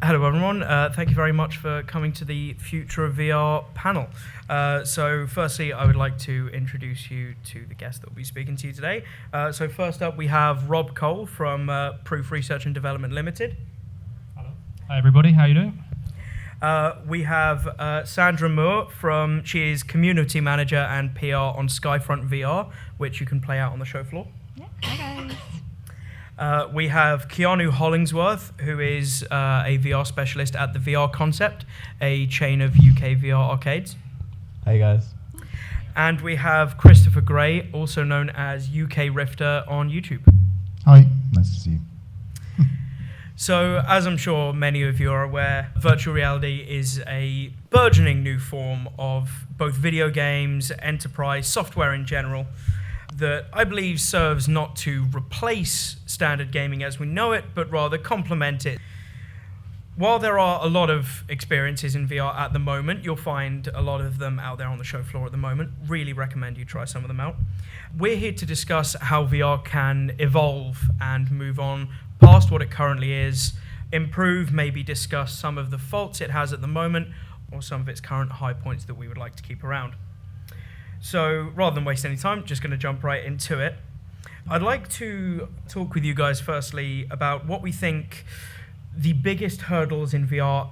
Hello everyone, thank you very much for coming to the Future of VR panel. So firstly, I would like to introduce you to the guest that will be speaking to you today. So first up, we have Rob Cole from Proof Research and Development Limited. Hello. Hi everybody, how are you doing? We have Sandra Müür she is Community Manager and PR on Skyfront VR, which you can play out on the show floor. Yeah, hi guys. We have Keanu Hollingsworth, who is a VR specialist at the VR Concept, a chain of UK VR arcades. Hey guys. And we have Christopher Gray, also known as UKRifter on YouTube. Hi, nice to see you. So, as I'm sure many of you are aware, virtual reality is a burgeoning new form of both video games, enterprise, software in general, that I believe serves not to replace standard gaming as we know it, but rather complement it. While there are a lot of experiences in VR at the moment, you'll find a lot of them out there on the show floor at the moment. Really recommend you try some of them out. We're here to discuss how VR can evolve and move on past what it currently is, improve, maybe discuss some of the faults it has at the moment, or some of its current high points that we would like to keep around. So rather than waste any time, just going to jump right into it. I'd like to talk with you guys firstly about what we think the biggest hurdles in VR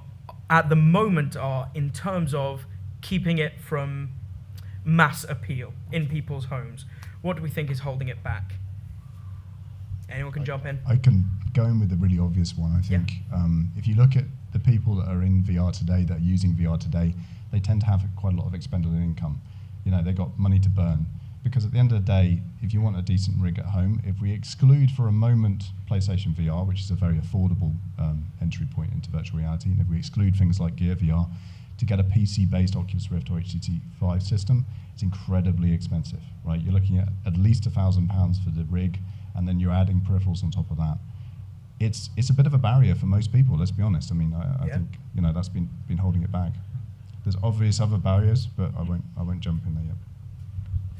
at the moment are in terms of keeping it from mass appeal in people's homes. What do we think is holding it back? Anyone can jump in? I can go in with a really obvious one, I think. Yeah. If you look at the people that are in VR today, that are using VR today, they tend to have quite a lot of expendable income. You know, they've got money to burn. Because at the end of the day, if you want a decent rig at home, if we exclude for a moment PlayStation VR, which is a very affordable entry point into virtual reality, and if we exclude things like Gear VR, to get a PC-based Oculus Rift or HTC Vive system, it's incredibly expensive, right? You're looking at least £1,000 for the rig, and then you're adding peripherals on top of that. It's a bit of a barrier for most people, let's be honest. I mean, I think that's been holding it back. There's obvious other barriers, but I won't jump in there yet.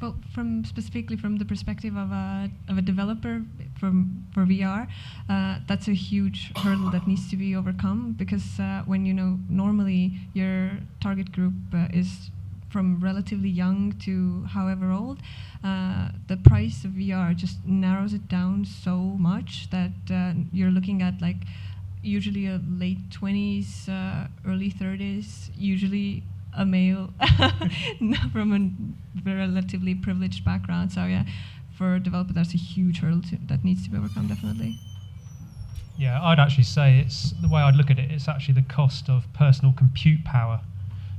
Well, specifically from the perspective of a developer for VR, that's a huge hurdle that needs to be overcome, because when normally your target group is from relatively young to however old, the price of VR just narrows it down so much that you're looking at like usually a late 20s, early 30s, usually a male from a relatively privileged background. So yeah, for a developer, that's a huge hurdle that needs to be overcome, definitely. Yeah, I'd actually say it's the way I'd look at it, it's actually the cost of personal compute power.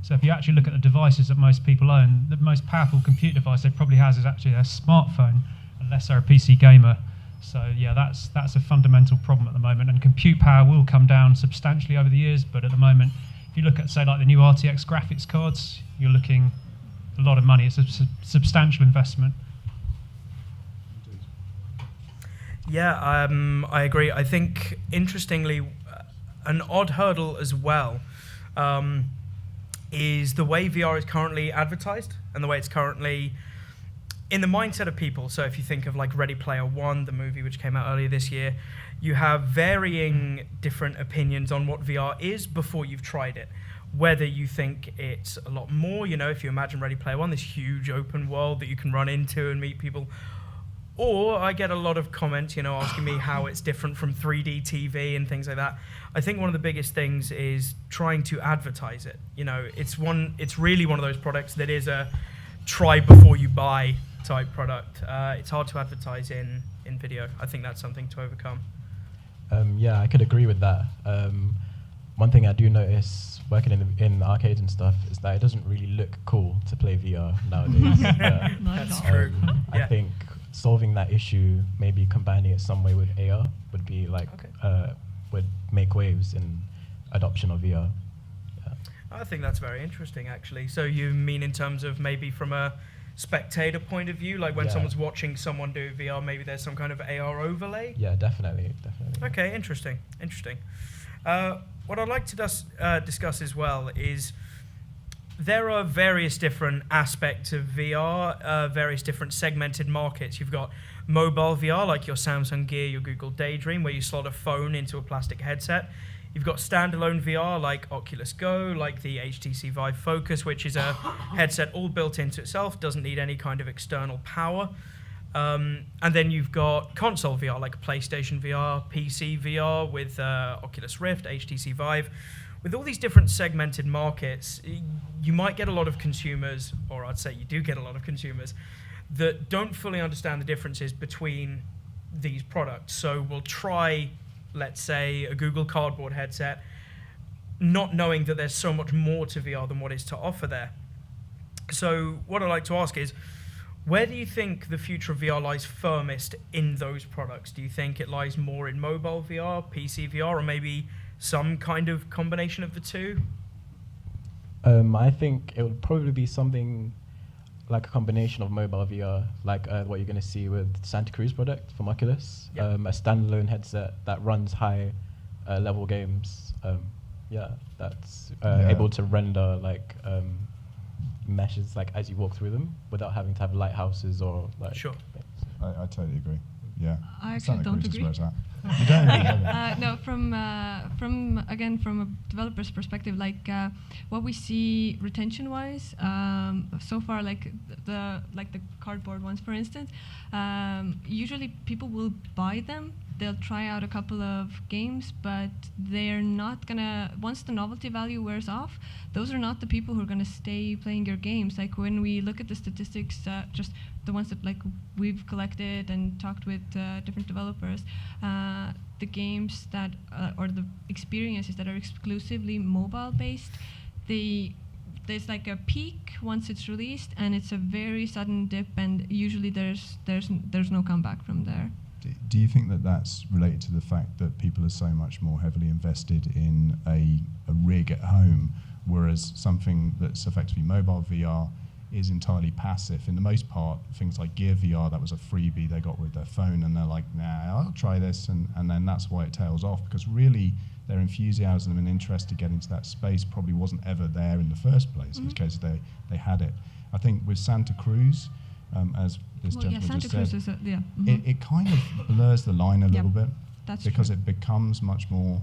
So if you actually look at the devices that most people own, the most powerful compute device they probably has is actually their smartphone, unless they're a PC gamer. So yeah, that's a fundamental problem at the moment, and compute power will come down substantially over the years, but at the moment, if you look at, say, like the new RTX graphics cards, you're looking a lot of money. It's a substantial investment. Yeah, I agree. I think, interestingly, an odd hurdle as well is the way VR is currently advertised and the way it's currently in the mindset of people. So if you think of like Ready Player One, the movie which came out earlier this year, you have varying different opinions on what VR is before you've tried it. Whether you think it's a lot more, if you imagine Ready Player One, this huge open world that you can run into and meet people. Or I get a lot of comments, asking me how it's different from 3D TV and things like that. I think one of the biggest things is trying to advertise it. It's really one of those products that is a try before you buy type product. It's hard to advertise in video. I think that's something to overcome. Yeah, I could agree with that. One thing I do notice working in arcades and stuff is that it doesn't really look cool to play VR nowadays. That's true. I think solving that issue, maybe combining it some way with AR, would be would make waves in adoption of VR. Yeah. I think that's very interesting, actually. So you mean in terms of maybe from a spectator point of view, like when someone's watching someone do VR, maybe there's some kind of AR overlay? Yeah, definitely. Okay, interesting. What I'd like to discuss as well is there are various different aspects of VR, various different segmented markets. You've got mobile VR, like your Samsung Gear, your Google Daydream, where you slot a phone into a plastic headset. You've got standalone VR like Oculus Go, like the HTC Vive Focus, which is a headset all built into itself, doesn't need any kind of external power. And then you've got console VR like PlayStation VR, PC VR with Oculus Rift, HTC Vive. With all these different segmented markets, you might get a lot of consumers, or I'd say you do get a lot of consumers, that don't fully understand the differences between these products. So we'll try, let's say, a Google Cardboard headset, not knowing that there's so much more to VR than what is to offer there. So what I'd like to ask is, where do you think the future of VR lies firmest in those products? Do you think it lies more in mobile VR, PC VR, or maybe some kind of combination of the two? I think it would probably be something like a combination of mobile VR, like what you're going to see with Santa Cruz product from Oculus, Yep. a standalone headset that runs high level games. That's able to render like meshes like as you walk through them without having to have lighthouses or like. Sure. things. I totally agree. Yeah. I actually Santa don't Cruz is agree. where it's at. You don't agree, have you? No, from a developer's perspective, like what we see retention-wise, so far, like the cardboard ones, for instance, usually people will buy them. They'll try out a couple of games, but they're not gonna. Once the novelty value wears off, those are not the people who are gonna stay playing your games. Like when we look at the statistics, just the ones that like we've collected and talked with different developers, the games that or the experiences that are exclusively mobile based, there's like a peak once it's released, and it's a very sudden dip, and usually there's no comeback from there. Do you think that that's related to the fact that people are so much more heavily invested in a rig at home, whereas something that's effectively mobile VR is entirely passive? In the most part, things like Gear VR, that was a freebie they got with their phone, and they're like, nah, I'll try this, and then that's why it tails off, because really their enthusiasm and interest to get into that space probably wasn't ever there in the first place, in which case they had it. I think with Santa Cruz, as this gentleman Santa just Cruz said, is it kind of blurs the line a little bit, that's because true. it becomes much more,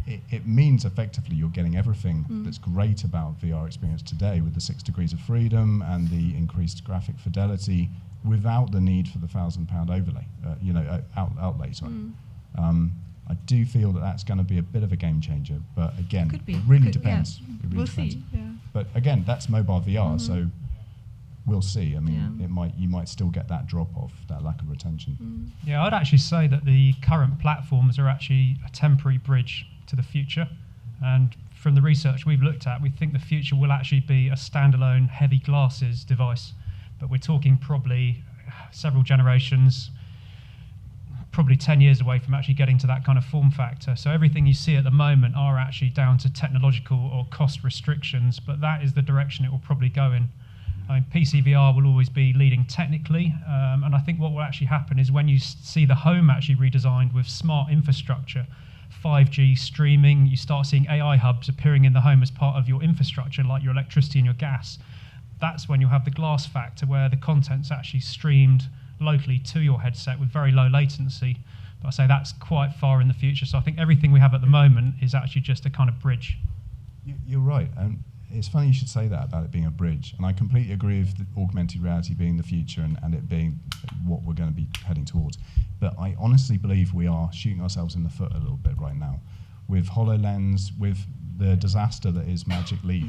it means effectively you're getting everything that's great about VR experience today, with the 6 degrees of freedom and the increased graphic fidelity, without the need for the £1,000 overlay, outlay. Sorry. I do feel that that's going to be a bit of a game changer, but again, Could be. it really Could- depends. yeah. It really We'll depends. see. Yeah. But again, that's mobile VR, so we'll see. I mean, Yeah. you might still get that drop off, that lack of retention. Yeah, I'd actually say that the current platforms are actually a temporary bridge to the future. And from the research we've looked at, we think the future will actually be a standalone heavy glasses device. But we're talking probably several generations, probably 10 years away from actually getting to that kind of form factor. So everything you see at the moment are actually down to technological or cost restrictions, but that is the direction it will probably go in. I mean, PC VR will always be leading technically, and I think what will actually happen is when you see the home actually redesigned with smart infrastructure, 5G streaming, you start seeing AI hubs appearing in the home as part of your infrastructure, like your electricity and your gas. That's when you'll have the glass factor, where the content's actually streamed locally to your headset with very low latency. But I say that's quite far in the future, so I think everything we have at the moment is actually just a kind of bridge. You're right, and it's funny you should say that about it being a bridge, and I completely agree with the augmented reality being the future and it being what we're going to be heading towards. But I honestly believe we are shooting ourselves in the foot a little bit right now with HoloLens, with the disaster that is Magic Leap.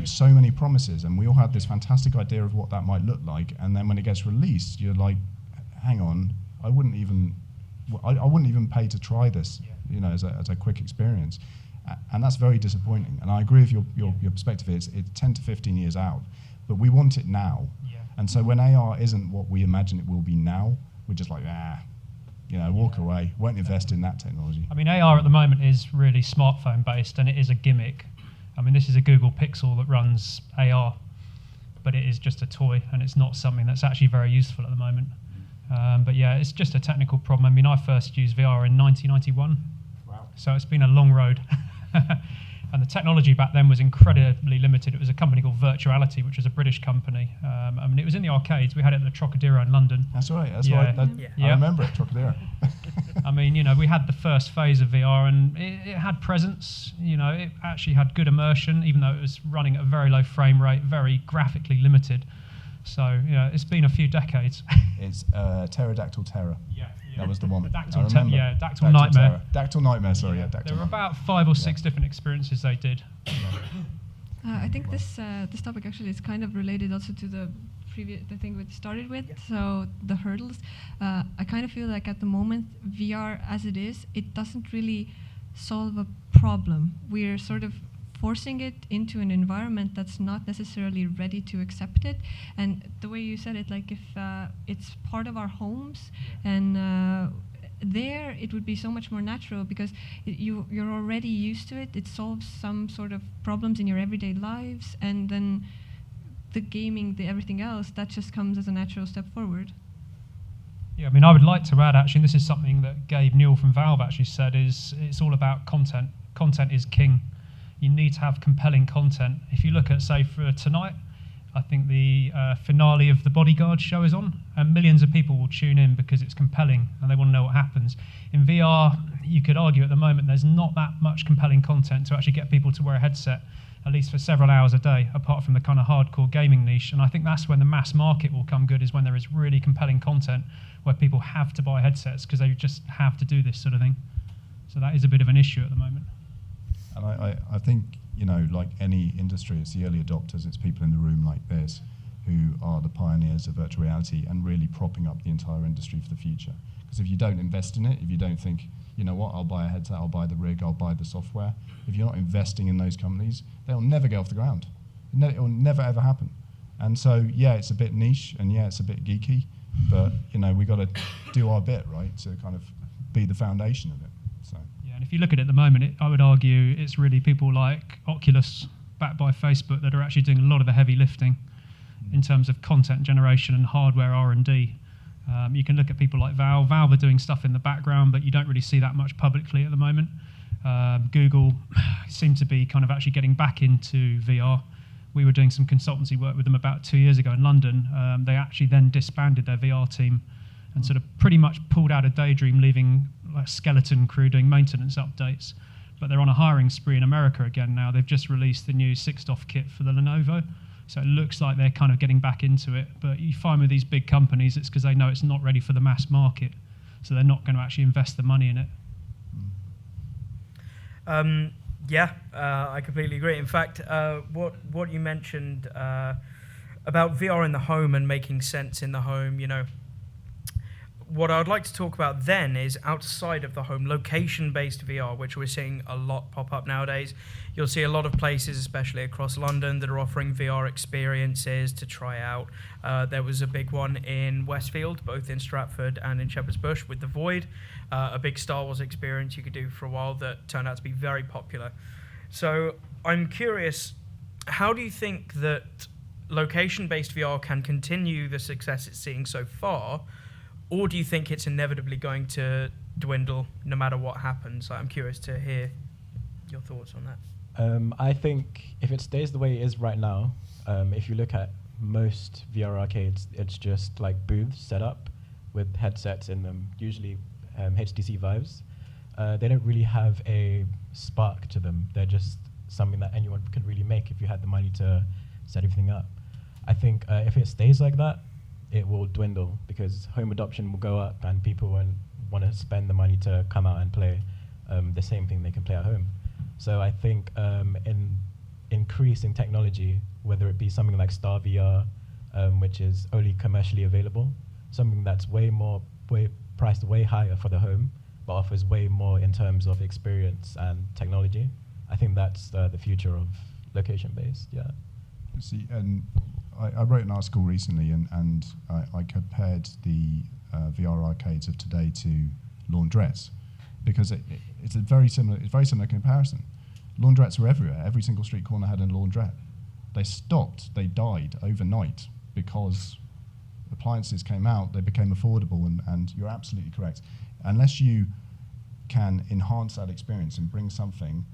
So many promises, and we all had this fantastic idea of what that might look like, and then when it gets released, you're like, hang on, I wouldn't even pay to try this, as a quick experience. And that's very disappointing. And I agree with your perspective. It's 10 to 15 years out, but we want it now. Yeah. And so when AR isn't what we imagine it will be now, we're just like, walk away. Won't invest in that technology. I mean, AR at the moment is really smartphone based, and it is a gimmick. I mean, this is a Google Pixel that runs AR, but it is just a toy, and it's not something that's actually very useful at the moment. But yeah, it's just a technical problem. I mean, I first used VR in 1991. Wow. So it's been a long road. And the technology back then was incredibly limited. It was a company called Virtuality, which was a British company. I mean, it was in the arcades. We had it at the Trocadero in London. That's right. That's Yeah. right. I remember it, Trocadero. I mean, we had the first phase of VR, and it had presence. It actually had good immersion, even though it was running at a very low frame rate, very graphically limited. So, it's been a few decades. It's Pterodactyl Terror. Yeah. That was the one. Dactyl Dactyl Nightmare. Terror. Dactyl Nightmare, sorry, yeah. There were about 5 or 6 different experiences they did. I think this topic actually is kind of related also to the thing we started with. So the hurdles. I kind of feel like at the moment VR as it is, it doesn't really solve a problem. We're sort of forcing it into an environment that's not necessarily ready to accept it. And the way you said it, like if it's part of our homes, and there it would be so much more natural because you're already used to it. It solves some sort of problems in your everyday lives, and then the gaming, the everything else, that just comes as a natural step forward. Yeah, I mean, I would like to add, actually, and this is something that Gabe Newell from Valve actually said, is it's all about content. Content is king. You need to have compelling content. If you look at, say, for tonight, I think the finale of the Bodyguard show is on, and millions of people will tune in because it's compelling and they want to know what happens. In VR, you could argue at the moment there's not that much compelling content to actually get people to wear a headset, at least for several hours a day, apart from the kind of hardcore gaming niche. And I think that's when the mass market will come good, is when there is really compelling content where people have to buy headsets because they just have to do this sort of thing. So that is a bit of an issue at the moment. And I think, like any industry, it's the early adopters, it's people in the room like this who are the pioneers of virtual reality and really propping up the entire industry for the future. Because if you don't invest in it, if you don't think, you know what, I'll buy a headset, I'll buy the rig, I'll buy the software, if you're not investing in those companies, they'll never get off the ground. It will never, ever happen. And so, yeah, it's a bit niche, and yeah, it's a bit geeky, but, we've got to do our bit, right, to kind of be the foundation of it. So. Yeah, and if you look at it at the moment, I would argue it's really people like Oculus, backed by Facebook, that are actually doing a lot of the heavy lifting in terms of content generation and hardware R&D. You can look at people like Valve. Valve are doing stuff in the background, but you don't really see that much publicly at the moment. Google seem to be kind of actually getting back into VR. We were doing some consultancy work with them about 2 years ago in London. They actually then disbanded their VR team and sort of pretty much pulled out of Daydream, leaving like skeleton crew doing maintenance updates. But they're on a hiring spree in America again now. They've just released the new 6DoF kit for the Lenovo. So it looks like they're kind of getting back into it. But you find with these big companies, it's because they know it's not ready for the mass market. So they're not going to actually invest the money in it. I completely agree. In fact, what you mentioned about VR in the home and making sense in the home, what I would like to talk about then is outside of the home, location-based VR, which we're seeing a lot pop up nowadays. You'll see a lot of places, especially across London, that are offering VR experiences to try out. There was a big one in Westfield, both in Stratford and in Shepherd's Bush, with The Void, a big Star Wars experience you could do for a while that turned out to be very popular. So I'm curious, how do you think that location-based VR can continue the success it's seeing so far, or do you think it's inevitably going to dwindle no matter what happens? I'm curious to hear your thoughts on that. I think if it stays the way it is right now, if you look at most VR arcades, it's just like booths set up with headsets in them, usually HTC Vives. They don't really have a spark to them. They're just something that anyone could really make if you had the money to set everything up. I think if it stays like that, it will dwindle because home adoption will go up and people won't want to spend the money to come out and play the same thing they can play at home. So I think in increasing technology, whether it be something like Star VR, which is only commercially available, something that's priced way higher for the home, but offers way more in terms of experience and technology. I think that's the future of location-based, yeah. See, and I wrote an article recently, and I compared the VR arcades of today to laundrettes, because it's a very similar comparison. Laundrettes were everywhere. Every single street corner had a laundrette. They died overnight because appliances came out, they became affordable, and you're absolutely correct. Unless you can enhance that experience and bring something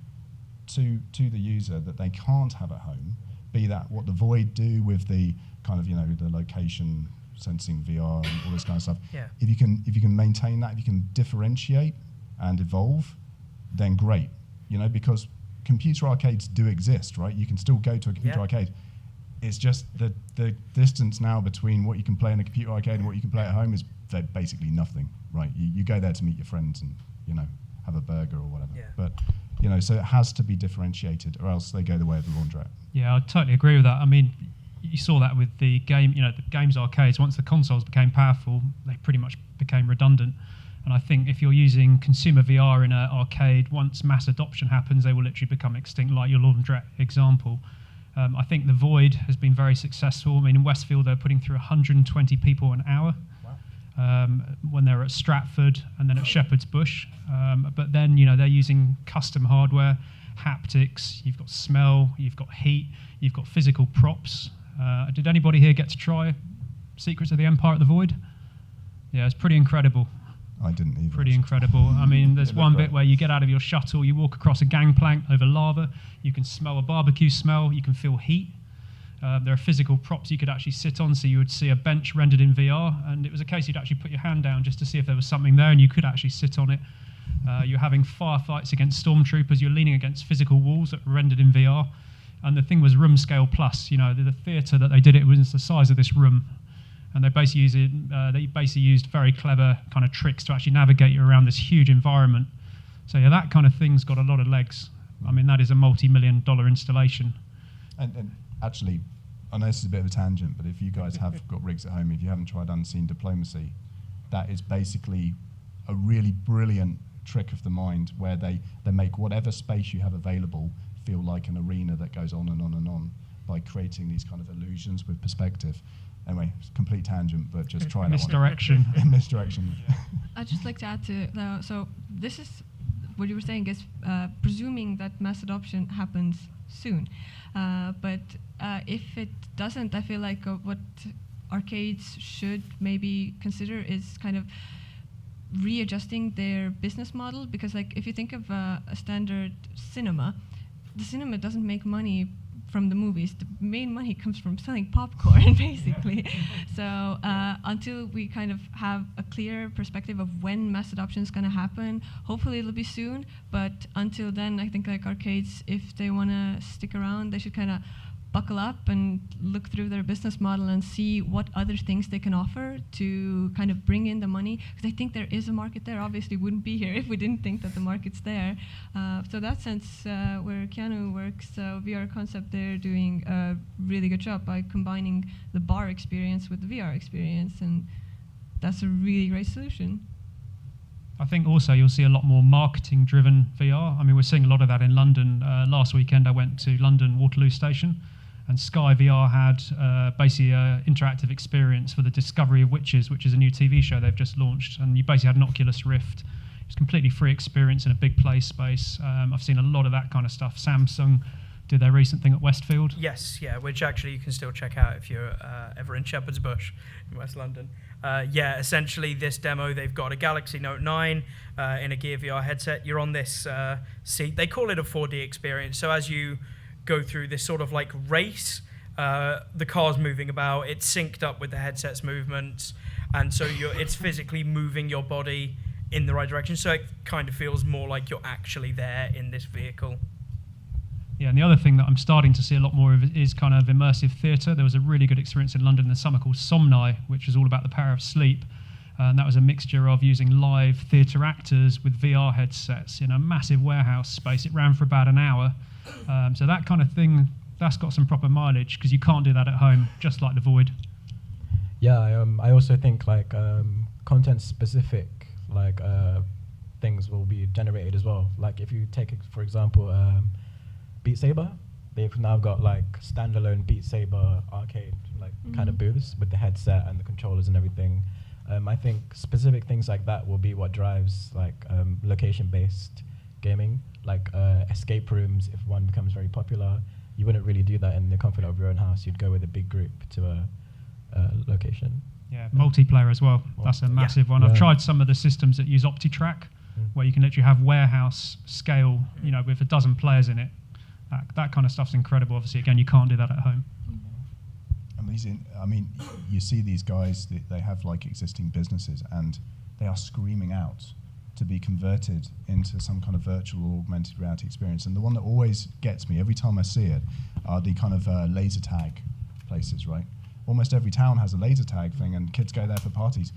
to the user that they can't have at home, be that what the Void do with the kind of, the location sensing VR and all this kind of stuff. Yeah. If you can maintain that, if you can differentiate and evolve, then great. Because computer arcades do exist, right? You can still go to a computer arcade. It's just the distance now between what you can play in a computer arcade and what you can play at home is basically nothing, right? You go there to meet your friends and, have a burger or whatever. Yeah. But, so it has to be differentiated or else they go the way of the laundrette. Yeah, I totally agree with that. I mean, you saw that with the game, the games arcades. Once the consoles became powerful, they pretty much became redundant. And I think if you're using consumer VR in an arcade, once mass adoption happens, they will literally become extinct, like your laundrette example. I think the Void has been very successful. I mean, in Westfield, they're putting through 120 people an hour. When they're at Stratford and then at Shepherd's Bush. But then, they're using custom hardware, haptics, you've got smell, you've got heat, you've got physical props. Did anybody here get to try Secrets of the Empire at the Void? Yeah, it's pretty incredible. I didn't either. Pretty incredible. I mean, there's one bit where you get out of your shuttle, you walk across a gangplank over lava, you can smell a barbecue smell, you can feel heat. There are physical props you could actually sit on, so you would see a bench rendered in VR, and it was a case you'd actually put your hand down just to see if there was something there, and you could actually sit on it. You're having firefights against stormtroopers, you're leaning against physical walls that were rendered in VR, and the thing was room scale plus. The theatre that they did it was the size of this room, and they basically used very clever kind of tricks to actually navigate you around this huge environment. So yeah, that kind of thing's got a lot of legs. I mean, that is a multi-million-dollar installation. And actually, I know this is a bit of a tangent, but if you guys have got rigs at home, if you haven't tried Unseen Diplomacy, that is basically a really brilliant trick of the mind where they make whatever space you have available feel like an arena that goes on and on and on by creating these kind of illusions with perspective. Anyway, it's a complete tangent, but just try that Misdirection. one. Misdirection. I'd just like to add to that. So this is what you were saying is presuming that mass adoption happens soon. But if it doesn't, I feel like what arcades should maybe consider is kind of readjusting their business model, because like if you think of a standard cinema, the cinema doesn't make money from the movies. The main money comes from selling popcorn, basically. So until we kind of have a clear perspective of when mass adoption is going to happen, hopefully it'll be soon. But until then, I think like arcades, if they want to stick around, they should kind of buckle up and look through their business model and see what other things they can offer to kind of bring in the money. Because I think there is a market there. Obviously, we wouldn't be here if we didn't think that the market's there. So that sense, where Keanu works, VR Concept, they're doing a really good job by combining the bar experience with the VR experience, and that's a really great solution. I think also you'll see a lot more marketing-driven VR. I mean, we're seeing a lot of that in London. Last weekend, I went to London Waterloo Station, and Sky VR had basically an interactive experience for the Discovery of Witches, which is a new TV show they've just launched. And you basically had an Oculus Rift. It's a completely free experience in a big play space. I've seen a lot of that kind of stuff. Samsung did their recent thing at Westfield. Yes, yeah, which actually you can still check out if you're ever in Shepherd's Bush in West London. Essentially this demo, they've got a Galaxy Note 9 in a Gear VR headset. You're on this seat. They call it a 4D experience. So as you go through this sort of like race, the car's moving about, it's synced up with the headset's movements, and so it's physically moving your body in the right direction. So it kind of feels more like you're actually there in this vehicle. Yeah, and the other thing that I'm starting to see a lot more of is kind of immersive theatre. There was a really good experience in London in the summer called Somni, which is all about the power of sleep. And that was a mixture of using live theatre actors with VR headsets in a massive warehouse space. It ran for about an hour. So that kind of thing, that's got some proper mileage, because you can't do that at home, just like the Void. Yeah, I also think like content-specific like things will be generated as well. Like if you take, for example, Beat Saber, they've now got like standalone Beat Saber arcade like kind of booths with the headset and the controllers and everything. I think specific things like that will be what drives like location-based gaming, like escape rooms. If one becomes very popular, you wouldn't really do that in the comfort of your own house. You'd go with a big group to a location. Yeah, multiplayer as well. That's a massive one. I've tried some of the systems that use OptiTrack. where you can literally have warehouse scale, with 12 players in it. That kind of stuff's incredible. Obviously, again, you can't do that at home. Amazing. I mean, you see these guys, they have like existing businesses and they are screaming out to be converted into some kind of virtual or augmented reality experience. And the one that always gets me every time I see it are the kind of laser tag places, right? Almost every town has a laser tag thing and kids go there for parties.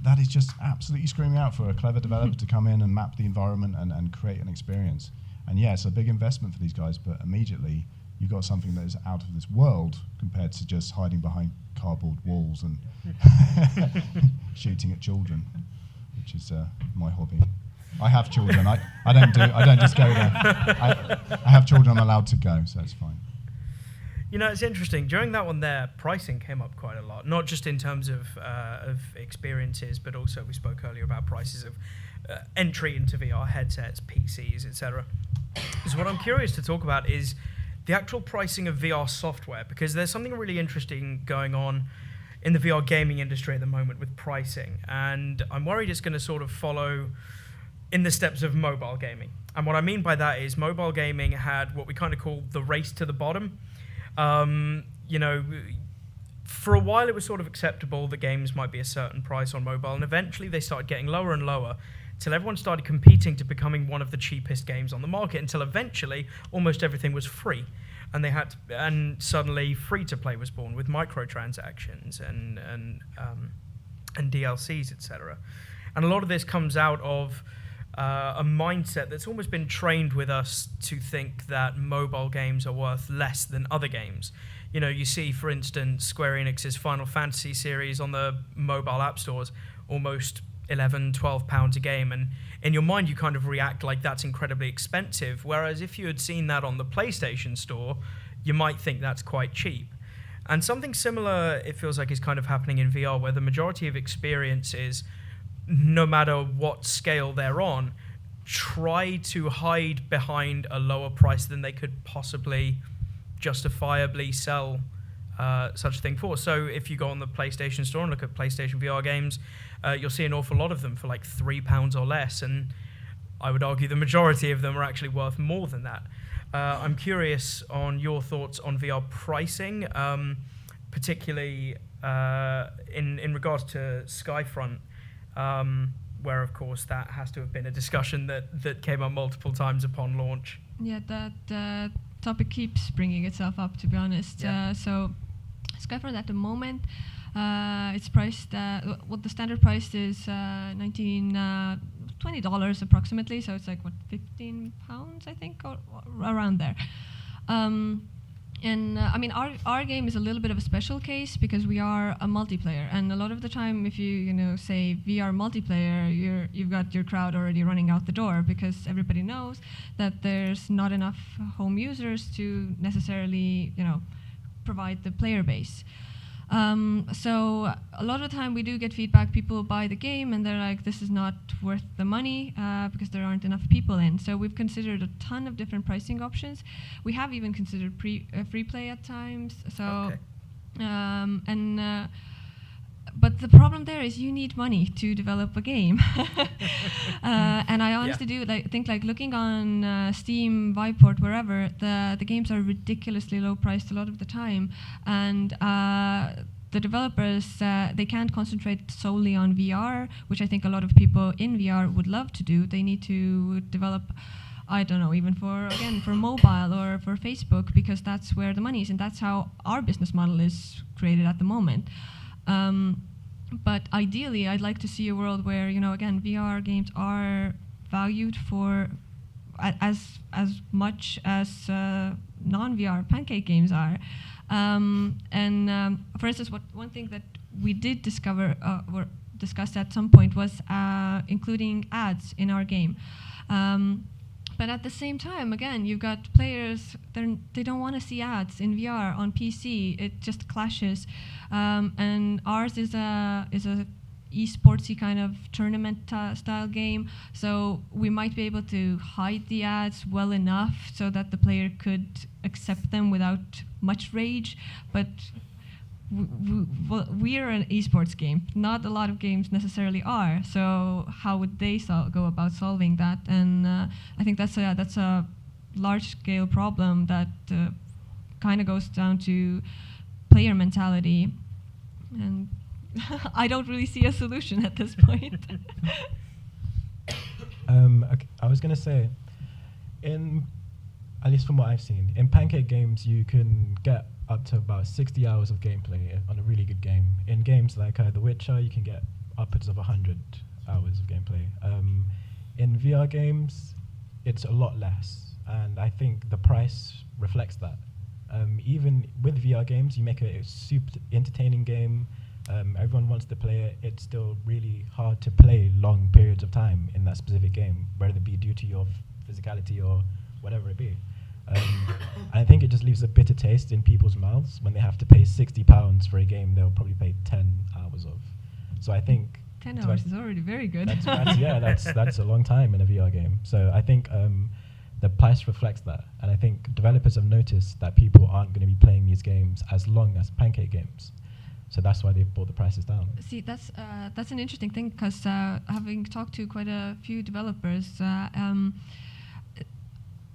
That is just absolutely screaming out for a clever developer to come in and map the environment and create an experience. And yeah, it's a big investment for these guys, but immediately you've got something that is out of this world compared to just hiding behind cardboard walls and shooting at children, which is my hobby. I have children. I don't just go there. I have children. I'm allowed to go, so it's fine. It's interesting. During that one there, pricing came up quite a lot, not just in terms of experiences, but also we spoke earlier about prices of entry into VR headsets, PCs, etc. So what I'm curious to talk about is the actual pricing of VR software, because there's something really interesting going on in the VR gaming industry at the moment with pricing, and I'm worried it's going to sort of follow in the steps of mobile gaming. And what I mean by that is mobile gaming had what we kind of call the race to the bottom. For a while it was sort of acceptable that games might be a certain price on mobile, and eventually they started getting lower and lower till everyone started competing to becoming one of the cheapest games on the market, until eventually almost everything was free. And suddenly free-to-play was born with microtransactions and DLCs, etc. And a lot of this comes out of a mindset that's almost been trained with us to think that mobile games are worth less than other games. You see, for instance, Square Enix's Final Fantasy series on the mobile app stores, almost £11-12 a game, and in your mind you kind of react like that's incredibly expensive, whereas if you had seen that on the PlayStation store, you might think that's quite cheap. And something similar, it feels like, is kind of happening in VR, where the majority of experiences, no matter what scale they're on, try to hide behind a lower price than they could possibly justifiably sell such a thing for. So if you go on the PlayStation store and look at PlayStation VR games, you'll see an awful lot of them for like £3 or less, and I would argue the majority of them are actually worth more than that. I'm curious on your thoughts on VR pricing, particularly in regards to Skyfront, where of course that has to have been a discussion that came up multiple times upon launch. Yeah, that topic keeps bringing itself up, to be honest. Yeah. So Skyfront at the moment, it's priced, the standard price is $20 approximately, so it's like, £15, I think, or around there. Our game is a little bit of a special case because we are a multiplayer, and a lot of the time if you say VR multiplayer, you've got your crowd already running out the door, because everybody knows that there's not enough home users to necessarily provide the player base. So a lot of the time we do get feedback, people buy the game and they're like, this is not worth the money because there aren't enough people in. So we've considered a ton of different pricing options. We have even considered free play at times. So, okay. But the problem there is you need money to develop a game. And I honestly do think looking on Steam, Viveport, wherever, the games are ridiculously low priced a lot of the time. And the developers, they can't concentrate solely on VR, which I think a lot of people in VR would love to do. They need to develop, I don't know, even for mobile or for Facebook, because that's where the money is, and that's how our business model is created at the moment. But ideally, I'd like to see a world where, again, VR games are valued for as much as non-VR pancake games are. For instance, one thing that we did discover or discussed at some point was including ads in our game. But at the same time, again, you've got players, they don't want to see ads in VR on PC. It just clashes. And ours is a esportsy kind of tournament style game. So we might be able to hide the ads well enough so that the player could accept them without much rage. But we're an esports game. Not a lot of games necessarily are. So how would they go about solving that? And I think that's a large-scale problem that kind of goes down to player mentality. And I don't really see a solution at this point. Okay, I was gonna say, at least from what I've seen, in pancake games you can get up to about 60 hours of gameplay on a really good game. In games like The Witcher, you can get upwards of 100 hours of gameplay. In VR games, it's a lot less, and I think the price reflects that. Even with VR games, you make a super entertaining game. Everyone wants to play it. It's still really hard to play long periods of time in that specific game, whether it be due to your physicality or whatever it be. I think it just leaves a bitter taste in people's mouths when they have to pay £60 for a game they'll probably pay 10 hours of. So I think 10 hours is already very good. That's a long time in a VR game. So I think the price reflects that, and I think developers have noticed that people aren't going to be playing these games as long as pancake games. So that's why they've brought the prices down. See, that's an interesting thing, because having talked to quite a few developers,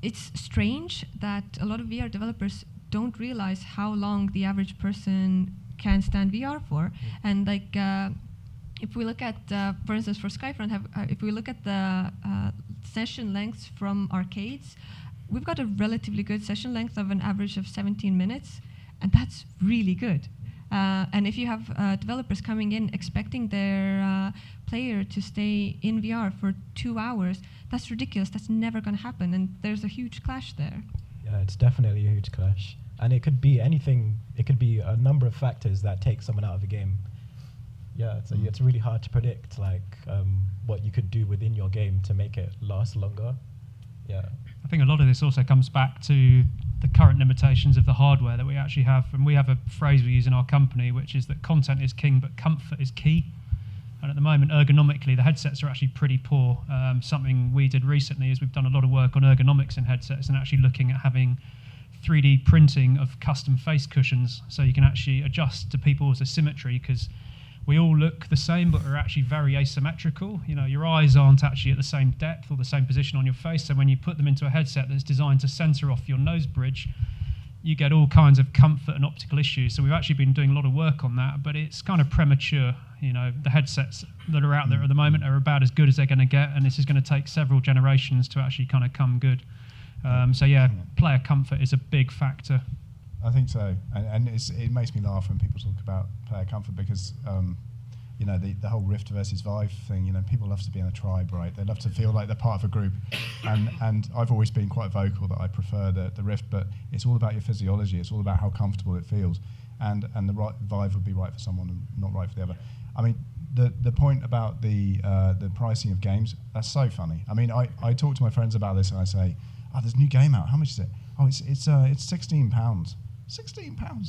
it's strange that a lot of VR developers don't realize how long the average person can stand VR for. And like, if we look at, for instance, for Skyfront, if we look at the session lengths from arcades, we've got a relatively good session length of an average of 17 minutes, and that's really good. And if you have developers coming in expecting their player to stay in VR for 2 hours, that's ridiculous. That's never going to happen, and there's a huge clash there. Yeah, it's definitely a huge clash. And it could be anything. It could be a number of factors that take someone out of a game. Yeah, so it's really hard to predict, like, what you could do within your game to make it last longer. Yeah. I think a lot of this also comes back to the current limitations of the hardware that we actually have. And we have a phrase we use in our company, which is that content is king, but comfort is key. And at the moment, ergonomically, the headsets are actually pretty poor. Something we did recently is we've done a lot of work on ergonomics in headsets and actually looking at having 3D printing of custom face cushions, so you can actually adjust to people's asymmetry, because we all look the same, but we're actually very asymmetrical. You know, your eyes aren't actually at the same depth or the same position on your face, so when you put them into a headset that's designed to center off your nose bridge, you get all kinds of comfort and optical issues. So we've actually been doing a lot of work on that, but it's kind of premature. You know, the headsets that are out there at the moment are about as good as they're going to get, and this is going to take several generations to actually kind of come good. So yeah, player comfort is a big factor. I think so, and it makes me laugh when people talk about player comfort, because you know, the whole Rift versus Vive thing. You know, people love to be in a tribe, right? They love to feel like they're part of a group, and I've always been quite vocal that I prefer the Rift, but it's all about your physiology. It's all about how comfortable it feels, and the right Vive would be right for someone and not right for the other. I mean, the point about the pricing of games, that's so funny. I mean, I talk to my friends about this and I say, oh, there's a new game out. How much is it? Oh, it's £16. £16.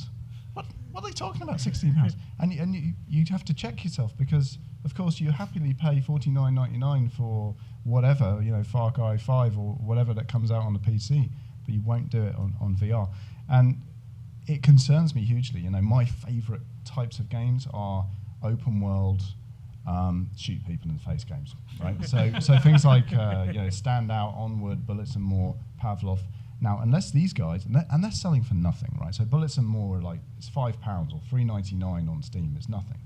What are they talking about? £16? And you have to check yourself, because of course you happily pay $49.99 for whatever, you know, Far Cry 5 or whatever that comes out on the PC, but you won't do it on VR. And it concerns me hugely. You know, my favourite types of games are open world, shoot people in the face games, right? So things like you know, Stand Out, Onward, Bullets and More, Pavlov. Now, unless these guys, and they're selling for nothing, right? So Bullets and More are like, it's £5 or $3.99 on Steam. It's nothing,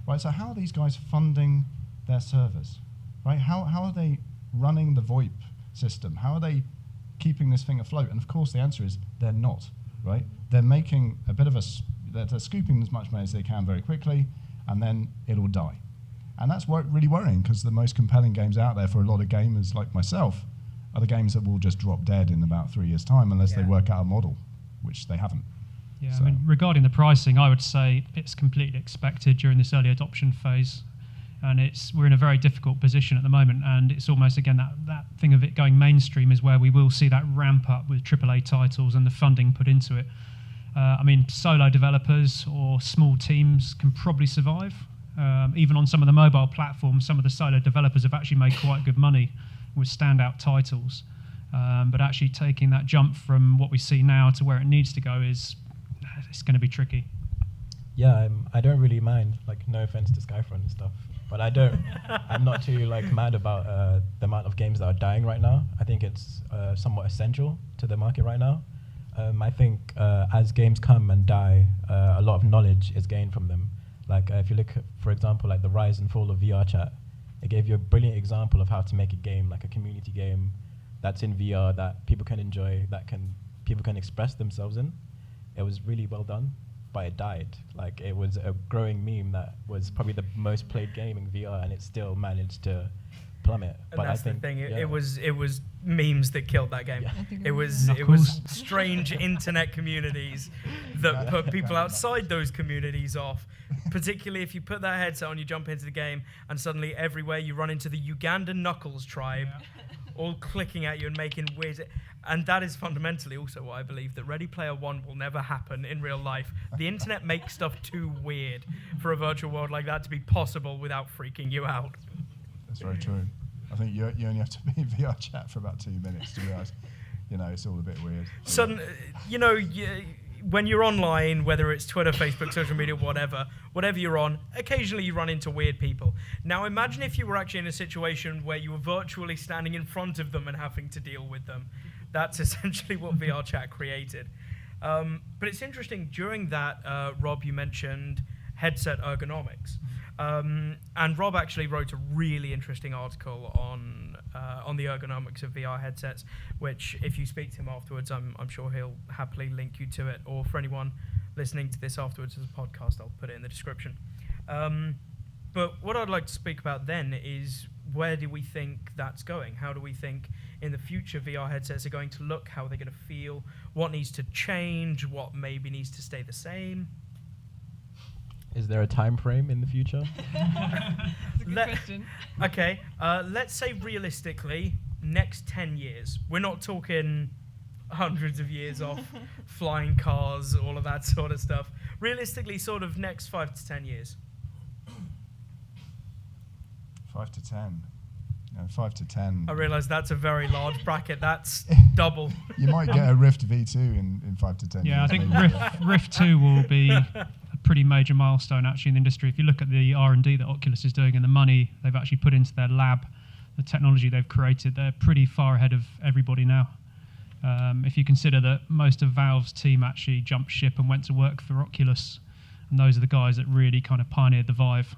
right? So how are these guys funding their servers, right? How are they running the VoIP system? How are they keeping this thing afloat? And of course, the answer is they're not, right? They're making a bit of they're scooping as much money as they can very quickly, and then it'll die. And that's really worrying, because the most compelling games out there for a lot of gamers like myself are the games that will just drop dead in about 3 years' time unless they work out a model, which they haven't. Yeah, So. I mean, regarding the pricing, I would say it's completely expected during this early adoption phase. And we're in a very difficult position at the moment, and it's almost, again, that thing of it going mainstream is where we will see that ramp up with AAA titles and the funding put into it. I mean, solo developers or small teams can probably survive. Even on some of the mobile platforms, some of the solo developers have actually made quite good money with standout titles. But actually taking that jump from what we see now to where it needs to go it's going to be tricky. Yeah, I don't really mind. Like, no offense to Skyfront and stuff, but I'm not too like mad about the amount of games that are dying right now. I think it's somewhat essential to the market right now. I think as games come and die, a lot of knowledge is gained from them. Like if you look at, for example, like the rise and fall of VR chat, it gave you a brilliant example of how to make a game, like a community game that's in VR that people can enjoy, people can express themselves in. It was really well done, but it died. Like it was a growing meme that was probably the most played game in VR, and it still managed to plummet. And but that's I think the thing. It was memes that killed that game. Yeah. I think It was Knuckles. strange internet communities that put people outside those communities off. Particularly if you put that headset on, you jump into the game, and suddenly everywhere you run into the Ugandan Knuckles tribe, all clicking at you and making weird. And that is fundamentally also what I believe, that Ready Player One will never happen in real life. The internet makes stuff too weird for a virtual world like that to be possible without freaking you out. That's very true. I think you only have to be in VR chat for about 2 minutes to realise, it's all a bit weird. When you're online, whether it's Twitter, Facebook, social media, whatever you're on, occasionally you run into weird people. Now imagine if you were actually in a situation where you were virtually standing in front of them and having to deal with them. That's essentially what VR chat created. But it's interesting, during that, Rob, you mentioned headset ergonomics. And Rob actually wrote a really interesting article on the ergonomics of VR headsets, which if you speak to him afterwards, I'm sure he'll happily link you to it. Or for anyone listening to this afterwards as a podcast, I'll put it in the description. But what I'd like to speak about then is, where do we think that's going? How do we think in the future VR headsets are going to look? How are they going to feel? What needs to change? What maybe needs to stay the same? Is there a time frame in the future? That's a good question. Okay, let's say realistically, next 10 years. We're not talking hundreds of years off, flying cars, all of that sort of stuff. Realistically, sort of next 5 to 10 years. 5 to 10. 5 to 10. I realise that's a very large bracket. That's double. You might get a Rift V2 in 5 to 10 Yeah, years. I think maybe. Rift 2 will be a pretty major milestone actually in the industry. If you look at the R&D that Oculus is doing and the money they've actually put into their lab, the technology they've created, they're pretty far ahead of everybody now. If you consider that most of Valve's team actually jumped ship and went to work for Oculus, and those are the guys that really kind of pioneered the Vive.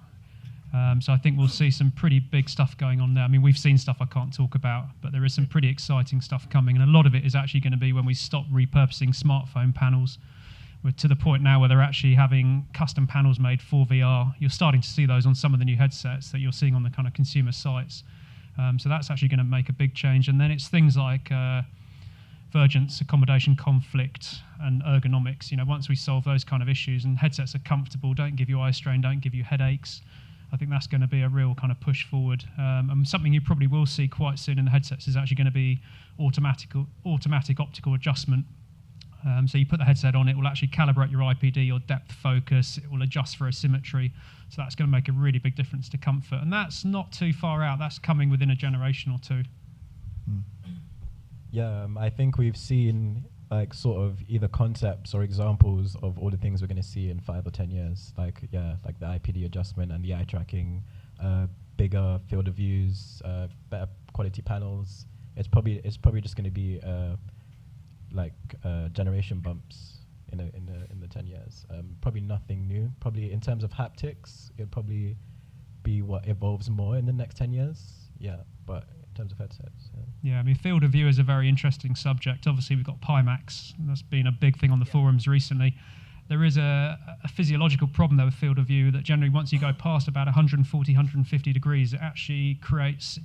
So I think we'll see some pretty big stuff going on there. I mean, we've seen stuff I can't talk about, but there is some pretty exciting stuff coming, and a lot of it is actually going to be when we stop repurposing smartphone panels. We're to the point now where they're actually having custom panels made for VR. You're starting to see those on some of the new headsets that you're seeing on the kind of consumer sites. So that's actually going to make a big change. And then it's things like divergence, accommodation conflict, and ergonomics. Once we solve those kind of issues and headsets are comfortable, don't give you eye strain, don't give you headaches, I think that's going to be a real kind of push forward. And something you probably will see quite soon in the headsets is actually going to be automatic optical adjustment. So you put the headset on, it will actually calibrate your IPD, your depth focus, it will adjust for asymmetry. So that's going to make a really big difference to comfort. And that's not too far out, that's coming within a generation or two. Yeah, I think we've seen like sort of either concepts or examples of all the things we're going to see in 5 or 10 years. Like the IPD adjustment and the eye tracking, bigger field of views, better quality panels. It's probably just going to be generation bumps in the 10 years. Probably nothing new. Probably in terms of haptics, it'll probably be what evolves more in the next 10 years. Yeah, but in terms of headsets. Yeah, I mean, field of view is a very interesting subject. Obviously, we've got Pimax. That's been a big thing on the forums recently. There is a physiological problem though with field of view that generally once you go past about 140, 150 degrees, it actually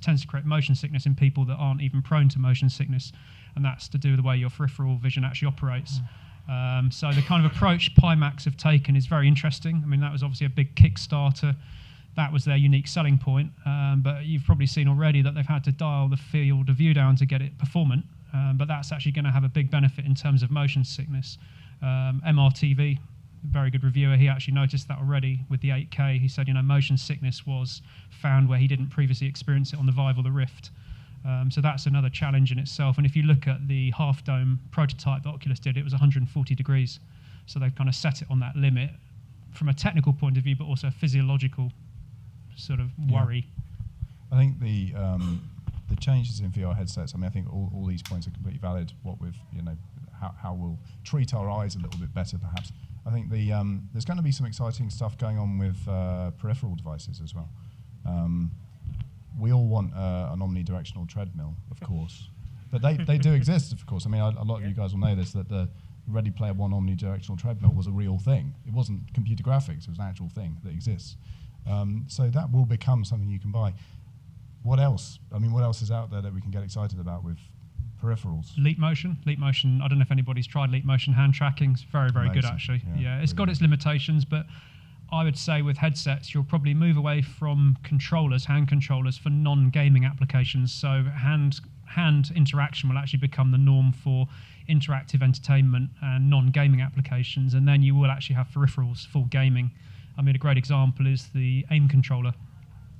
tends to create motion sickness in people that aren't even prone to motion sickness. And that's to do with the way your peripheral vision actually operates. So the kind of approach Pimax have taken is very interesting. I mean, that was obviously a big Kickstarter. That was their unique selling point. But you've probably seen already that they've had to dial the field of view down to get it performant. But that's actually going to have a big benefit in terms of motion sickness. MRTV, very good reviewer, he actually noticed that already with the 8K. He said, motion sickness was found where he didn't previously experience it on the Vive or the Rift. So that's another challenge in itself. And if you look at the half dome prototype that Oculus did, it was 140 degrees. So they've kind of set it on that limit from a technical point of view, but also a physiological sort of worry. I think the changes in VR headsets, I mean, I think all these points are completely valid. What with, how we'll treat our eyes a little bit better, perhaps. I think there's going to be some exciting stuff going on with peripheral devices as well. We all want an omnidirectional treadmill, of course, but they do exist, of course. I mean, a lot of you guys will know this, that the Ready Player One omnidirectional treadmill was a real thing. It wasn't computer graphics, it was an actual thing that exists. So that will become something you can buy. What else? I mean, what else is out there that we can get excited about with peripherals? Leap Motion, I don't know if anybody's tried Leap Motion hand tracking. It's very, very good, actually. Yeah, it's got its limitations, but I would say with headsets, you'll probably move away from hand controllers for non-gaming applications. So hand interaction will actually become the norm for interactive entertainment and non-gaming applications, and then you will actually have peripherals for gaming. I mean, a great example is the aim controller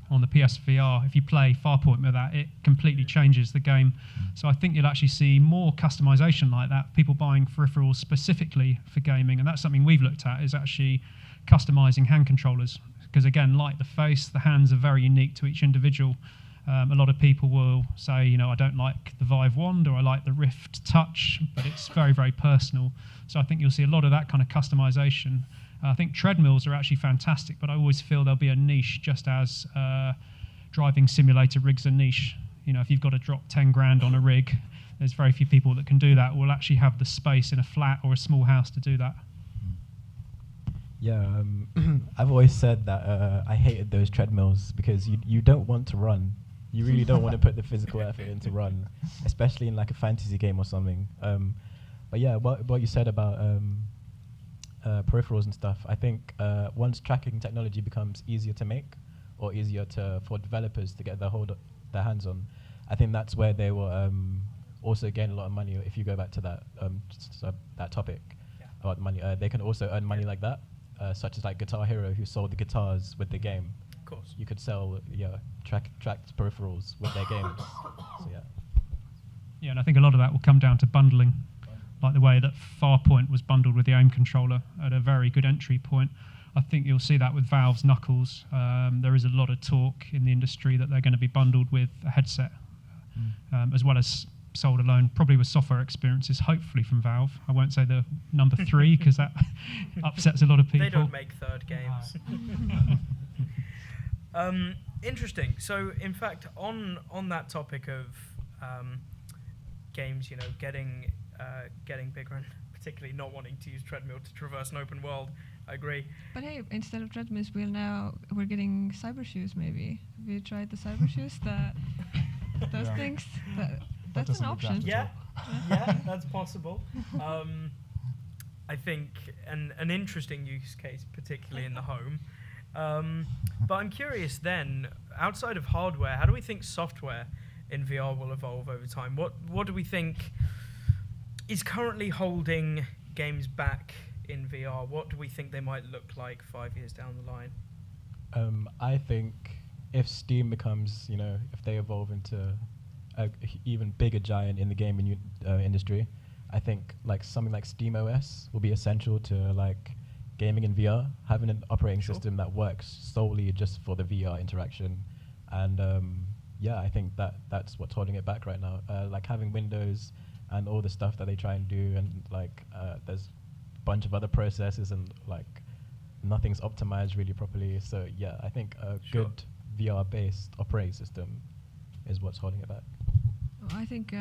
on the PSVR. If you play Farpoint with that, it completely changes the game. So I think you'll actually see more customization like that, people buying peripherals specifically for gaming, and that's something we've looked at, is actually customizing hand controllers. Because again, like the face, the hands are very unique to each individual. A lot of people will say, I don't like the Vive Wand, or I like the Rift Touch, but it's very, very personal. So I think you'll see a lot of that kind of customization. I think treadmills are actually fantastic, but I always feel there'll be a niche, just as driving simulator rigs are niche. If you've got to drop 10 grand on a rig, there's very few people that can do that, or will actually have the space in a flat or a small house to do that. Yeah, I've always said that I hated those treadmills because you don't want to run. You really don't want to put the physical effort in to run, especially in like a fantasy game or something. But yeah, what you said about peripherals and stuff, I think once tracking technology becomes easier to make, or easier for developers to get their hands on, I think that's where they will also gain a lot of money. If you go back to that topic about money, they can also earn money like that, such as like Guitar Hero, who sold the guitars with the game. Of course. You could sell tracked peripherals with their games. So yeah. Yeah, and I think a lot of that will come down to bundling, like the way that Farpoint was bundled with the aim controller at a very good entry point. I think you'll see that with Valve's Knuckles. There is a lot of talk in the industry that they're going to be bundled with a headset, as well as sold alone, probably with software experiences, hopefully from Valve. I won't say the number 3 because that upsets a lot of people. They don't make third games. Interesting. So, in fact, on that topic of games, getting bigger, and particularly not wanting to use treadmill to traverse an open world, I agree. But hey, instead of treadmills, we're getting cyber shoes. Maybe have you tried the cyber shoes? Those things. That's an option. Yeah, that's possible. I think an interesting use case, particularly in the home. But I'm curious then, outside of hardware, how do we think software in VR will evolve over time? What do we think is currently holding games back in VR? What do we think they might look like 5 years down the line? I think if Steam becomes, if they evolve into an even bigger giant in the gaming industry, I think like something like Steam OS will be essential to like gaming in VR, having an operating system that works solely just for the VR interaction. And I think that's what's holding it back right now. Like having Windows and all the stuff that they try and do, and like there's a bunch of other processes, and like nothing's optimized really properly. So yeah, I think a good VR-based operating system is what's holding it back. I think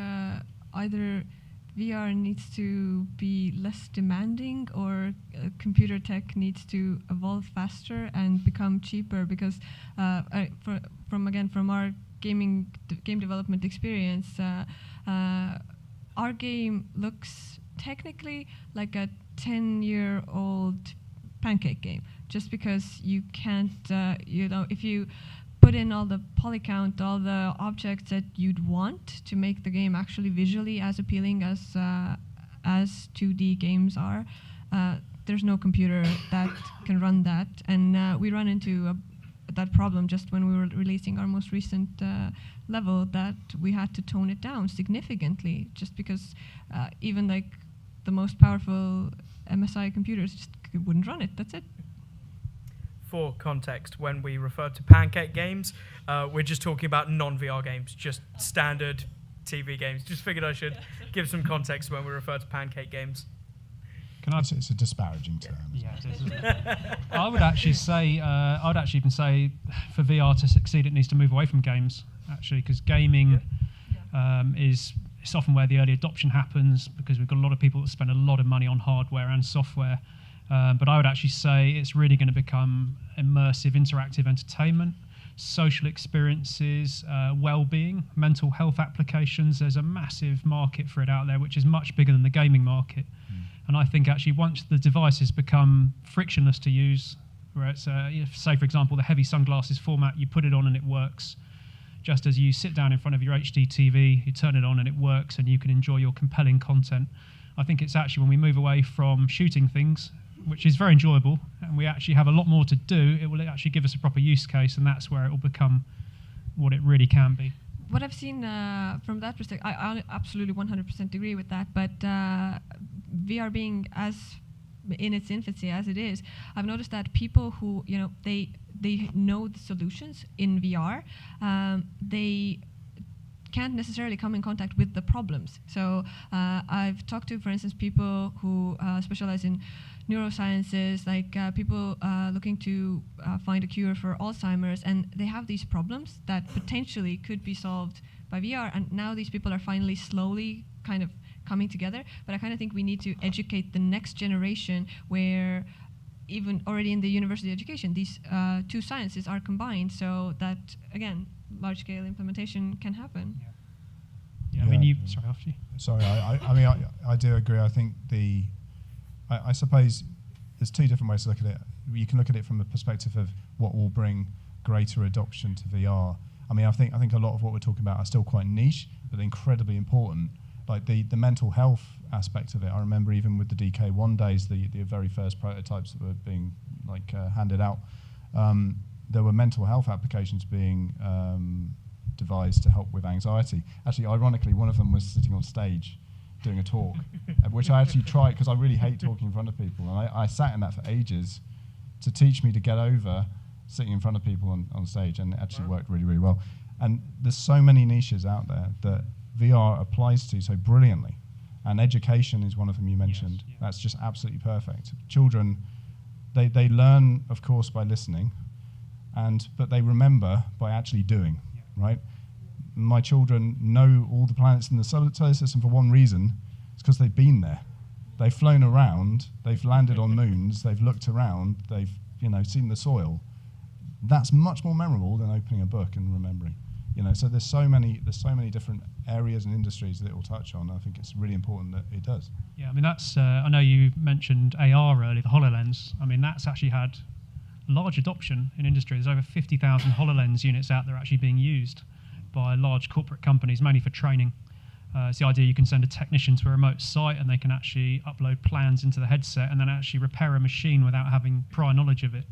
either VR needs to be less demanding, or computer tech needs to evolve faster and become cheaper. Because from our game development experience, our game looks technically like a 10-year-old pancake game, just because you can't, if you put in all the poly count, all the objects that you'd want to make the game actually visually as appealing as 2D games are, there's no computer that can run that. And we run into that problem just when we were releasing our most recent level, that we had to tone it down significantly, just because even like the most powerful MSI computers just wouldn't run it. That's it. for context, when we refer to pancake games, we're just talking about non-VR games, just standard TV games. Just figured I should give some context when we refer to pancake games. It's a disparaging term. Yeah, it is. I would actually say, I'd actually even say, for VR to succeed, it needs to move away from games. Actually, because gaming it's often where the early adoption happens, because we've got a lot of people that spend a lot of money on hardware and software. But I would actually say it's really going to become immersive, interactive entertainment, social experiences, well-being, mental health applications. There's a massive market for it out there, which is much bigger than the gaming market. And I think actually once the devices become frictionless to use, where it's, say for example, the heavy sunglasses format, you put it on and it works. Just as you sit down in front of your HD TV, you turn it on and it works, and you can enjoy your compelling content. I think it's actually when we move away from shooting things, which is very enjoyable, and we actually have a lot more to do, it will actually give us a proper use case, and that's where it will become what it really can be. What I've seen from that perspective, I absolutely 100% agree with that, but VR being as in its infancy as it is, I've noticed that people who, they know the solutions in VR, they can't necessarily come in contact with the problems. So I've talked to, for instance, people who specialize in neurosciences, like people looking to find a cure for Alzheimer's, and they have these problems that potentially could be solved by VR, and now these people are finally slowly kind of coming together. But I kind of think we need to educate the next generation, where even already in the university education, these two sciences are combined, so that, again, large-scale implementation can happen. Yeah, I mean, sorry, after you. Sorry, I do agree. I think I suppose there's two different ways to look at it. You can look at it from the perspective of what will bring greater adoption to VR. I mean, I think a lot of what we're talking about are still quite niche, but incredibly important. Like the mental health aspect of it. I remember even with the DK1 days, the very first prototypes that were being handed out, there were mental health applications being devised to help with anxiety. Actually, ironically, one of them was sitting on stage doing a talk, which I actually tried because I really hate talking in front of people. And I sat in that for ages to teach me to get over sitting in front of people on stage, and it actually worked really, really well. And there's so many niches out there that VR applies to so brilliantly. And education is one of them you mentioned. Yes, yeah. That's just absolutely perfect. Children, they learn, of course, by listening, but they remember by actually doing, right? My children know all the planets in the solar system for one reason. It's because they've been there. They've flown around, they've landed on moons, they've looked around, they've seen the soil. That's much more memorable than opening a book and remembering. So there's so many different areas and industries that it will touch on. I think it's really important that it does. Yeah, I mean that's. I know you mentioned AR earlier, the HoloLens. I mean that's actually had large adoption in industry. There's over 50,000 HoloLens units out there actually being used by large corporate companies, mainly for training. It's the idea you can send a technician to a remote site and they can actually upload plans into the headset and then actually repair a machine without having prior knowledge of it.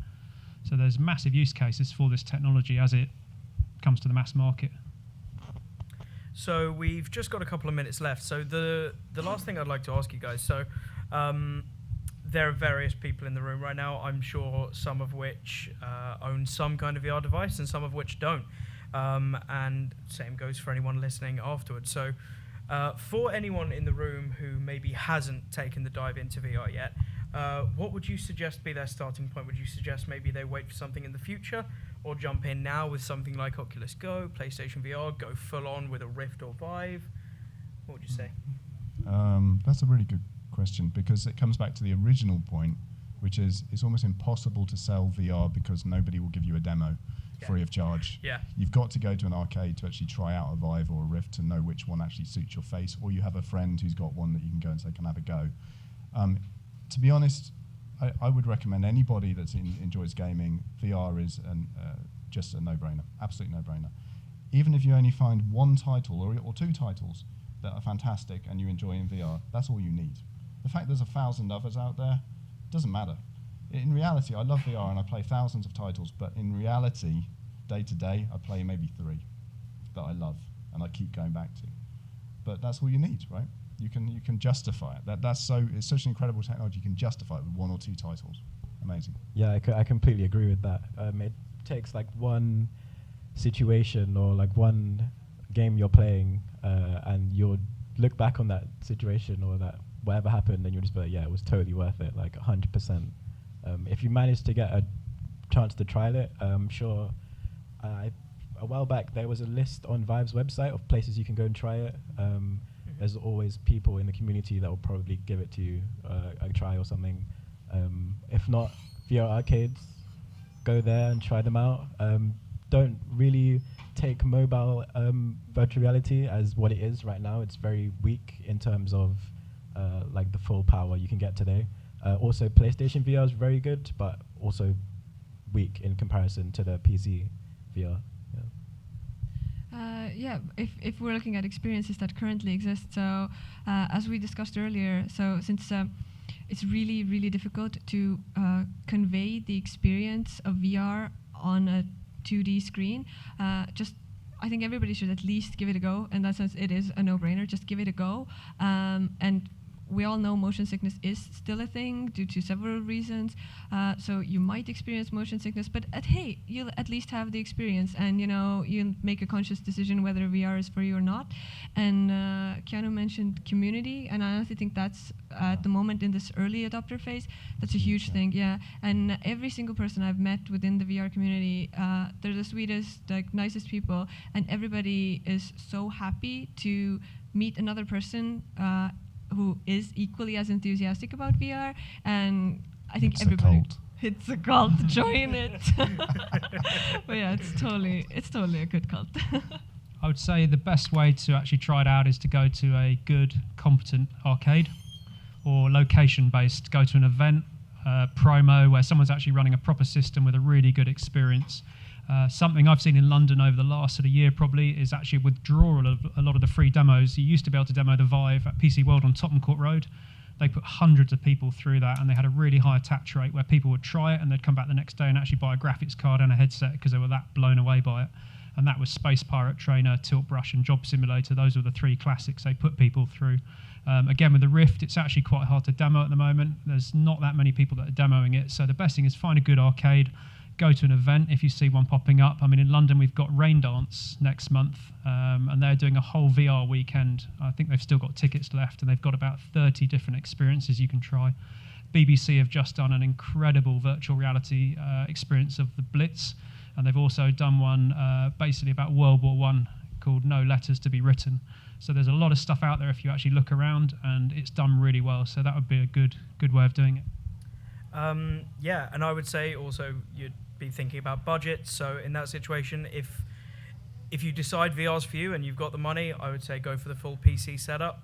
So there's massive use cases for this technology as it comes to the mass market. So we've just got a couple of minutes left. So the last thing I'd like to ask you guys, so there are various people in the room right now, I'm sure some of which own some kind of VR device and some of which don't. And same goes for anyone listening afterwards. So for anyone in the room who maybe hasn't taken the dive into VR yet, what would you suggest be their starting point? Would you suggest maybe they wait for something in the future, or jump in now with something like Oculus Go, PlayStation VR, go full on with a Rift or Vive? What would you say? That's a really good question, because it comes back to the original point, which is it's almost impossible to sell VR because nobody will give you a demo free of charge. Yeah. You've got to go to an arcade to actually try out a Vive or a Rift to know which one actually suits your face, or you have a friend who's got one that you can go and say, can I have a go? To be honest, I would recommend anybody that enjoys gaming, VR is just a no-brainer, absolute no-brainer. Even if you only find one title or two titles that are fantastic and you enjoy in VR, that's all you need. The fact there's 1,000 others out there doesn't matter. In reality, I love VR and I play thousands of titles, but in reality, day to day, I play maybe 3 that I love and I keep going back to. But that's all you need, right? You can justify it. It's such an incredible technology. You can justify it with 1 or 2 titles, amazing. Yeah, I completely agree with that. It takes like one situation or like one game you're playing, and you'll look back on that situation or that whatever happened, and you'll just be like, yeah, it was totally worth it, like 100%. If you manage to get a chance to trial it, I'm sure. A while back, there was a list on Vive's website of places you can go and try it. There's always people in the community that will probably give it to you a try or something. If not, VR arcades, go there and try them out. Don't really take mobile virtual reality as what it is right now. It's very weak in terms of like the full power you can get today. Also, PlayStation VR is very good, but also weak in comparison to the PC VR. Yeah, if we're looking at experiences that currently exist, so as we discussed earlier, so since it's really, really difficult to convey the experience of VR on a 2D screen, I think everybody should at least give it a go. In that sense, it is a no-brainer. Just give it a go. And we all know motion sickness is still a thing due to several reasons. So you might experience motion sickness, but hey, you'll at least have the experience, and you'll make a conscious decision whether VR is for you or not. And Keanu mentioned community, and I honestly think that's at the moment in this early adopter phase, that's a huge thing. Yeah, and every single person I've met within the VR community, they're the sweetest, like nicest people, and everybody is so happy to meet another person who is equally as enthusiastic about VR, and I think everybody. It's a cult. Join it. But yeah, it's totally a good cult. I would say the best way to actually try it out is to go to a good, competent arcade, or location-based. Go to an event, promo, where someone's actually running a proper system with a really good experience. Something I've seen in London over the last sort of year probably is actually withdrawal of a lot of the free demos. You used to be able to demo the Vive at PC World on Tottenham Court Road. They put hundreds of people through that, and they had a really high attach rate where people would try it and they'd come back the next day and actually buy a graphics card and a headset because they were that blown away by it. And that was Space Pirate Trainer, Tilt Brush and Job Simulator. Those were the three classics they put people through. Again, with the Rift, it's actually quite hard to demo at the moment. There's not that many people that are demoing it. So the best thing is find a good arcade. Go to an event if you see one popping up. I mean, in London, we've got Rain Dance next month, and they're doing a whole VR weekend. I think they've still got tickets left, and they've got about 30 different experiences you can try. BBC have just done an incredible virtual reality experience of the Blitz, and they've also done one basically about World War I called No Letters to Be Written. So there's a lot of stuff out there if you actually look around, and it's done really well. So that would be a good way of doing it. Yeah, and I would say also you'd be thinking about budget. So in that situation, if you decide VR's for you and you've got the money, I would say go for the full PC setup.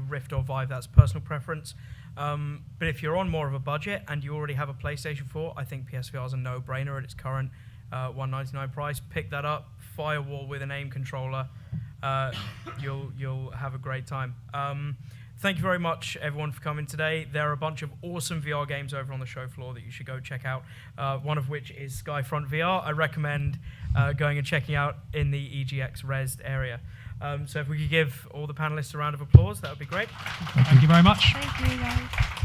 Rift or Vive, that's personal preference. But if you're on more of a budget and you already have a PlayStation 4, I think PSVR is a no-brainer at its current $199 price. Pick that up, firewall with an aim controller. You'll have a great time. Thank you very much, everyone, for coming today. There are a bunch of awesome VR games over on the show floor that you should go check out, one of which is Skyfront VR. I recommend going and checking out in the EGX Res area. So if we could give all the panelists a round of applause, that would be great. Thank you very much. Thank you, guys.